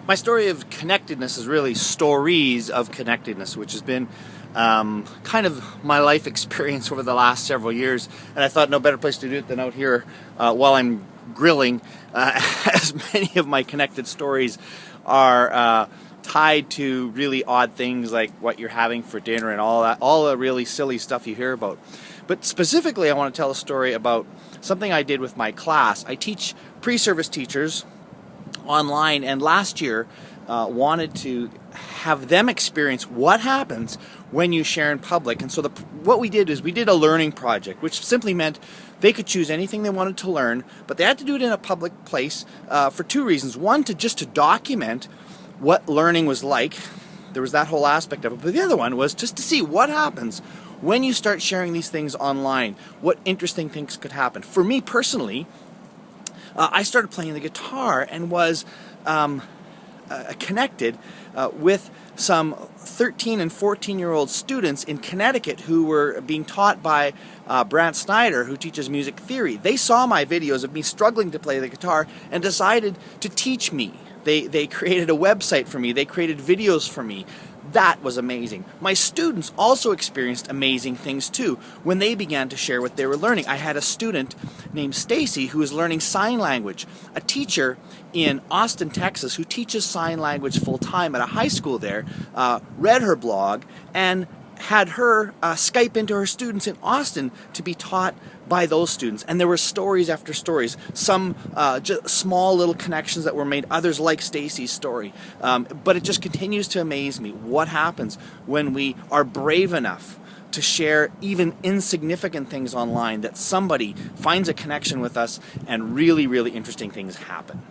My story of connectedness is really stories of connectedness, which has been kind of my life experience over the last several years. And I thought no better place to do it than out here while I'm grilling, as many of my connected stories are tied to really odd things like what you're having for dinner and all that, all the really silly stuff you hear about. But specifically, I want to tell a story about something I did with my class. I teach pre-service teachers online, and last year wanted to have them experience what happens when you share in public. And so what we did is we did a learning project, which simply meant they could choose anything they wanted to learn, but they had to do it in a public place for two reasons. One, just to document what learning was like. There was that whole aspect of it. But the other one was just to see what happens when you start sharing these things online. What interesting things could happen. For me personally, I started playing the guitar and was connected with some 13 and 14-year-old students in Connecticut who were being taught by Brant Snyder, who teaches music theory. They saw my videos of me struggling to play the guitar and decided to teach me. They created a website for me. They created videos for me. That was amazing. My students also experienced amazing things too when they began to share what they were learning. I had a student named Stacy who was learning sign language. A teacher in Austin, Texas, who teaches sign language full-time at a high school there, read her blog and had her Skype into her students in Austin to be taught by those students. And there were stories after stories, some just small little connections that were made, others like Stacy's story. But it just continues to amaze me what happens when we are brave enough to share even insignificant things online, that somebody finds a connection with us and really, really interesting things happen.